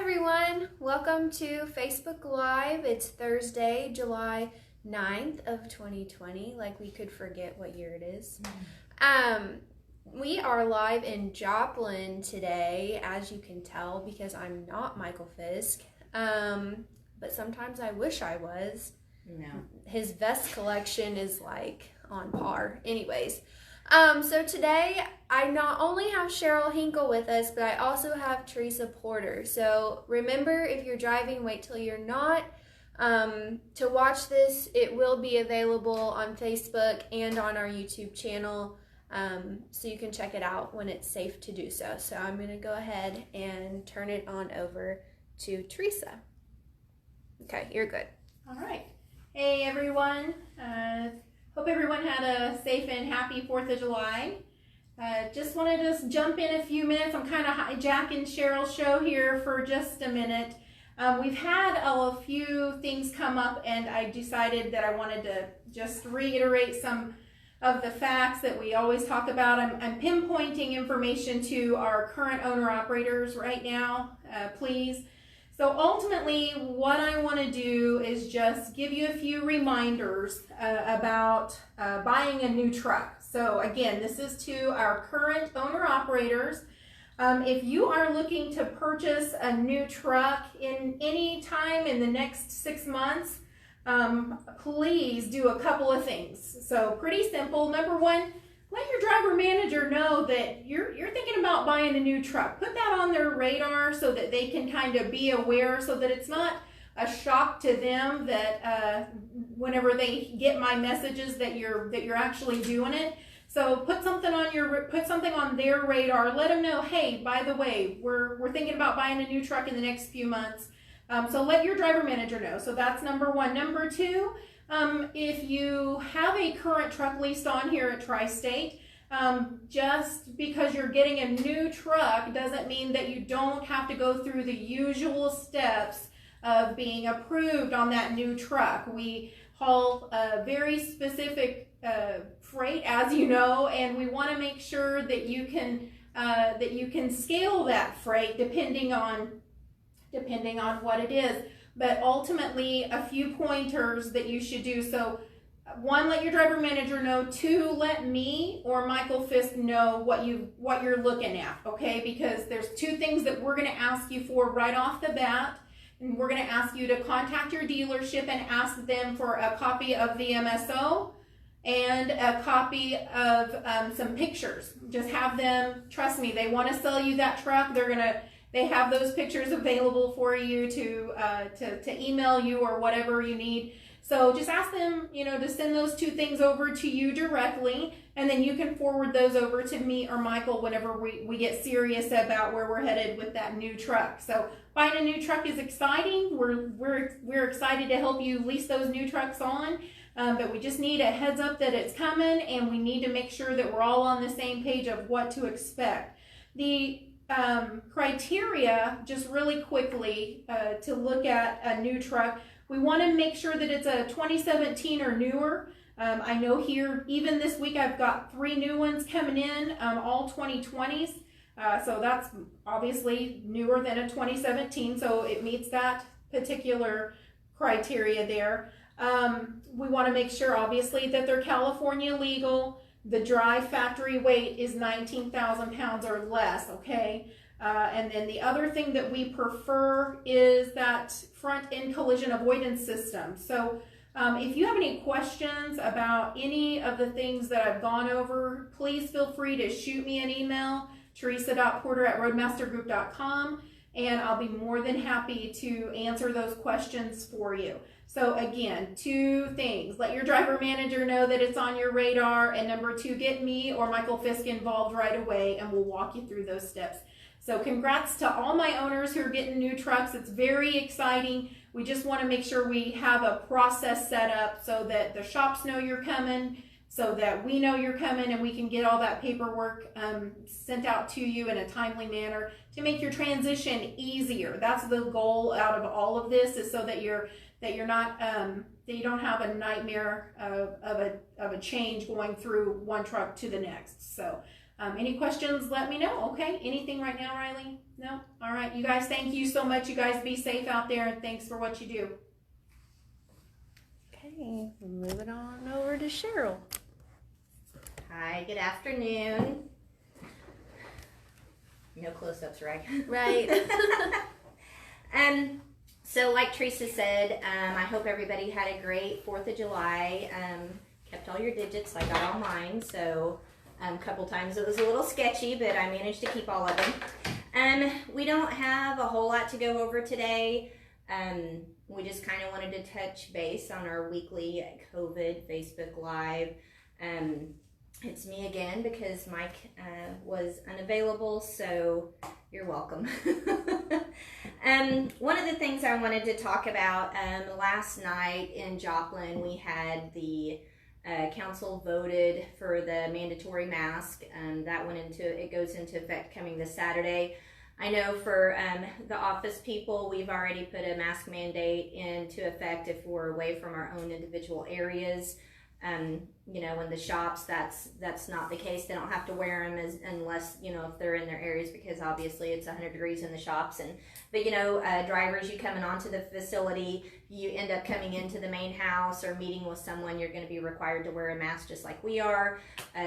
everyone, welcome to Facebook Live. It's Thursday, July 9th of 2020, like we could forget what year it is. We are live in Joplin today, as you can tell, because I'm not Michael Fisk, but sometimes I wish I was. No. His vest collection is like on par. Anyways, so today I not only have Cheryl Hinkle with us, but I also have Theresa Porter. So remember, if you're driving, wait till you're not. To watch this, it will be available on Facebook and on our YouTube channel, so you can check it out when it's safe to do so. So I'm going to go ahead and turn it on over to Theresa. Okay, you're good. All right. Hey, everyone. Hope everyone had a safe and happy 4th of July. Just wanted to jump in a few minutes. I'm kind of hijacking Cheryl's show here for just a minute. We've had a few things come up, and I decided that I wanted to just reiterate some of the facts that we always talk about. I'm pinpointing information to our current owner-operators right now, please. So ultimately, what I want to do is just give you a few reminders about buying a new truck. So again, this is to our current owner-operators. If you are looking to purchase a new truck in any time in the next 6 months, please do a couple of things. So pretty simple. Number one, let your driver manager know that you're thinking about buying a new truck. Put that on their radar so that they can kind of be aware, so that it's not a shock to them that whenever they get my messages that you're actually doing it. So put something on their radar. Let them know, hey, by the way, we're thinking about buying a new truck in the next few months. So let your driver manager know. So that's number one. Number two, if you have a current truck leased on here at Tri-State, just because you're getting a new truck doesn't mean that you don't have to go through the usual steps of being approved on that new truck. We haul a very specific freight, as you know, and we want to make sure that you can scale that freight depending on what it is. But ultimately, a few pointers that you should do. So one, let your driver manager know. Two, let me or Michael Fisk know what you're looking at, okay? Because there's two things that we're going to ask you for right off the bat. And we're going to ask you to contact your dealership and ask them for a copy of the MSO and a copy of some pictures. Just have them, trust me, they want to sell you that truck. They have those pictures available for you to email you or whatever you need. So just ask them, to send those two things over to you directly, and then you can forward those over to me or Michael whenever we get serious about where we're headed with that new truck. So buying a new truck is exciting. We're excited to help you lease those new trucks on, but we just need a heads up that it's coming, and we need to make sure that we're all on the same page of what to expect. The criteria, just really quickly, to look at a new truck, we want to make sure that it's a 2017 or newer. I know here, even this week, I've got 3 new ones coming in, all 2020s. So that's obviously newer than a 2017, so it meets that particular criteria there. We want to make sure, obviously, that they're California legal. The dry factory weight is 19,000 pounds or less, okay? And then the other thing that we prefer is that front end collision avoidance system. So if you have any questions about any of the things that I've gone over, please feel free to shoot me an email, teresa.porter@roadmastergroup.com, and I'll be more than happy to answer those questions for you. So again, 2 things. Let your driver manager know that it's on your radar, and number 2, get me or Michael Fisk involved right away, and we'll walk you through those steps. So congrats to all my owners who are getting new trucks. It's very exciting. We just want to make sure we have a process set up so that the shops know you're coming, so that we know you're coming, and we can get all that paperwork sent out to you in a timely manner to make your transition easier. That's the goal out of all of this, is so that you don't have a nightmare of a change going through one truck to the next. So Any questions, let me know, okay? Anything right now, Riley? No? All right, you guys, thank you so much. You guys be safe out there, and thanks for what you do. Okay, moving on over to Cheryl. Hi, good afternoon. No close-ups, right? Right. So like Theresa said, I hope everybody had a great 4th of July. Kept all your digits. I got all mine. So a couple times it was a little sketchy, but I managed to keep all of them. We don't have a whole lot to go over today. We just kind of wanted to touch base on our weekly COVID Facebook Live. It's me again because Mike was unavailable, so you're welcome. One of the things I wanted to talk about, last night in Joplin, we had the council voted for the mandatory mask. That it goes into effect coming this Saturday. I know for the office people, we've already put a mask mandate into effect if we're away from our own individual areas. You know, in the shops, that's not the case. They don't have to wear them unless, you know, if they're in their areas, because obviously it's 100 degrees in the shops. But you know, drivers, you coming onto the facility, you end up coming into the main house or meeting with someone, you're going to be required to wear a mask just like we are.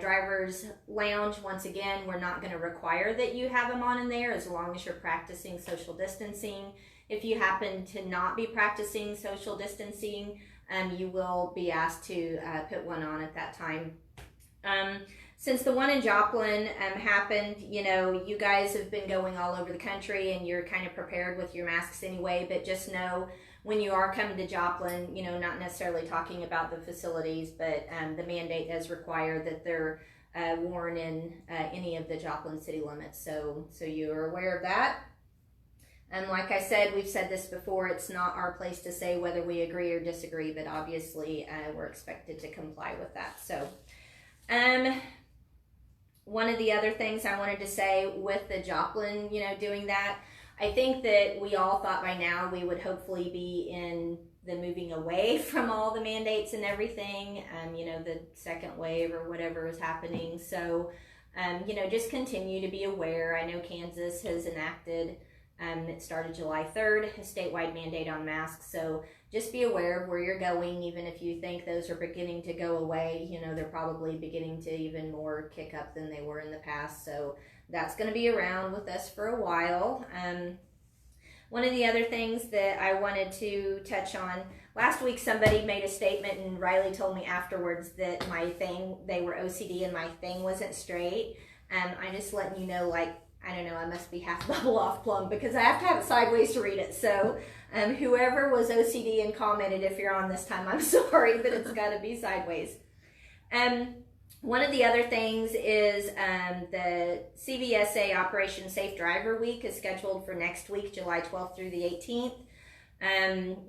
Drivers lounge, once again, we're not going to require that you have them on in there as long as you're practicing social distancing. If you happen to not be practicing social distancing, you will be asked to put one on at that time. Since the one in Joplin happened, you know, you guys have been going all over the country and you're kind of prepared with your masks anyway, but just know when you are coming to Joplin, you know, not necessarily talking about the facilities, but the mandate does require that they're worn in any of the Joplin city limits. So you're aware of that. And like I said, we've said this before, it's not our place to say whether we agree or disagree, but obviously we're expected to comply with that. So one of the other things I wanted to say with the Joplin, you know, doing that, I think that we all thought by now we would hopefully be in the moving away from all the mandates and everything, you know, the second wave or whatever is happening. So, you know, just continue to be aware. I know Kansas has enacted it started July 3rd, a statewide mandate on masks. So just be aware of where you're going. Even if you think those are beginning to go away, you know, they're probably beginning to even more kick up than they were in the past. So that's going to be around with us for a while. One of the other things that I wanted to touch on, last week somebody made a statement and Riley told me afterwards that they were OCD and my thing wasn't straight. I'm just letting you know, like, I don't know, I must be half bubble off plumb because I have to have it sideways to read it. So whoever was OCD and commented, if you're on this time, I'm sorry, but it's got to be sideways. One of the other things is the CVSA Operation Safe Driver Week is scheduled for next week, July 12th through the 18th.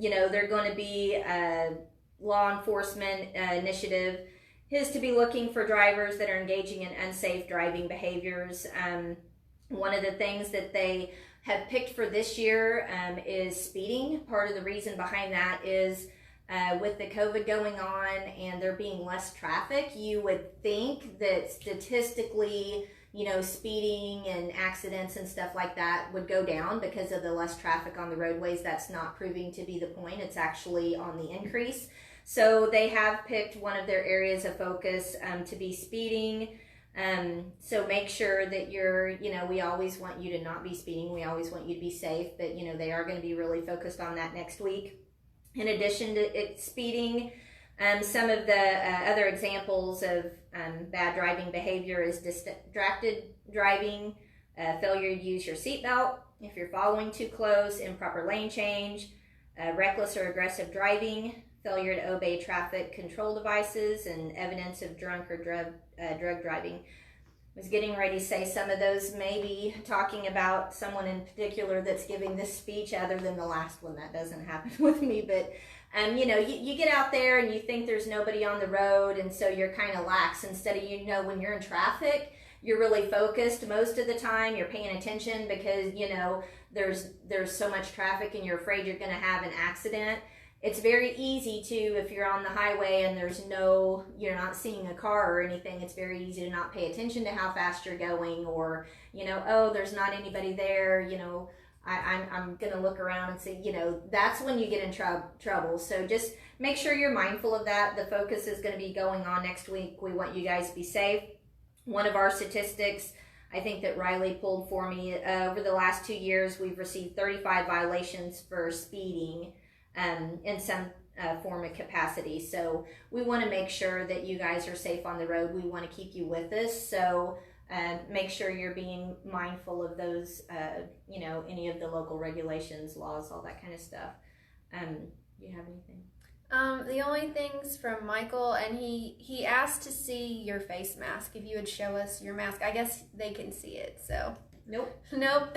You know, they're going to be a law enforcement initiative is to be looking for drivers that are engaging in unsafe driving behaviors. One of the things that they have picked for this year is speeding. Part of the reason behind that is with the COVID going on and there being less traffic, you would think that statistically, you know, speeding and accidents and stuff like that would go down because of the less traffic on the roadways. That's not proving to be the point. It's actually on the increase. So they have picked one of their areas of focus to be speeding. So make sure that you're, you know, we always want you to not be speeding. We always want you to be safe, but you know, they are going to be really focused on that next week. In addition to speeding, some of the other examples of bad driving behavior is distracted driving, failure to use your seatbelt, if you're following too close, improper lane change, reckless or aggressive driving, failure to obey traffic control devices, and evidence of drunk or drug driving. I was getting ready to say some of those, maybe talking about someone in particular that's giving this speech other than the last one. That doesn't happen with me, but you know, you get out there and you think there's nobody on the road, and so you're kind of lax. Instead of, you know, when you're in traffic, you're really focused most of the time. You're paying attention because, you know, there's so much traffic and you're afraid you're going to have an accident. it's very easy to, if you're on the highway and you're not seeing a car or anything, it's very easy to not pay attention to how fast you're going, or, oh, there's not anybody there, I'm going to look around and see, that's when you get in trouble. So just make sure you're mindful of that. The focus is going to be going on next week. We want you guys to be safe. One of our statistics, I think that Riley pulled for me, over the last 2 years, we've received 35 violations for speeding in some form of capacity. So we want to make sure that you guys are safe on the road. We want to keep you with us. So make sure you're being mindful of those, any of the local regulations, laws, all that kind of stuff. Do you have anything? The only things from Michael, and he asked to see your face mask, if you would show us your mask. I guess they can see it, so. Nope. Nope.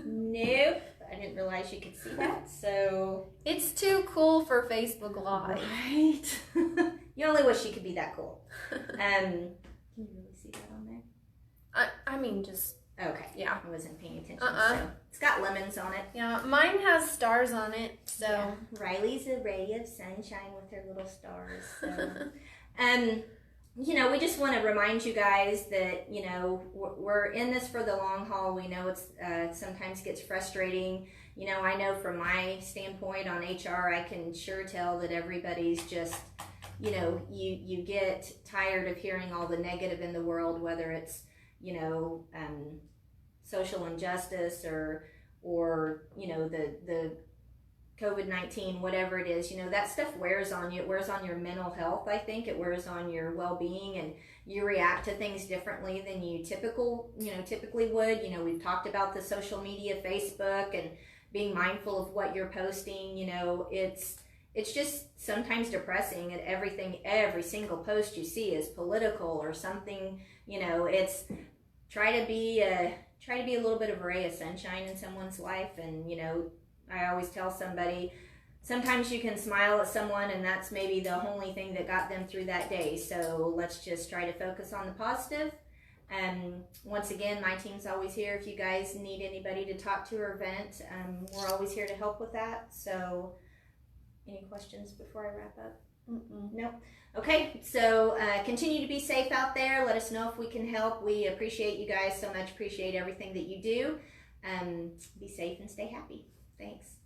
Nope. I didn't realize you could see that, so. It's too cool for Facebook Live. Right. You only wish you could be that cool. Can you really see that on there? I mean, just. Okay. Yeah. I wasn't paying attention. So it's got lemons on it. Yeah, mine has stars on it, so. Yeah. Riley's a ray of sunshine with her little stars. So. We just want to remind you guys that, we're in this for the long haul. We know it's sometimes gets frustrating. I know from my standpoint on HR, I can sure tell that everybody's just, you get tired of hearing all the negative in the world, whether it's, social injustice or the COVID-19, whatever it is, that stuff wears on you. It wears on your mental health, I think. It wears on your well-being, and you react to things differently than you typically would. We've talked about the social media, Facebook, and being mindful of what you're posting. It's just sometimes depressing, and every single post you see is political or something. It's try to be a little bit of a ray of sunshine in someone's life. And I always tell somebody, sometimes you can smile at someone and that's maybe the only thing that got them through that day. So let's just try to focus on the positive. And once again, my team's always here. If you guys need anybody to talk to or vent, we're always here to help with that. So any questions before I wrap up? Nope. Okay, so continue to be safe out there. Let us know if we can help. We appreciate you guys so much. Appreciate everything that you do. Be safe and stay happy. Thanks.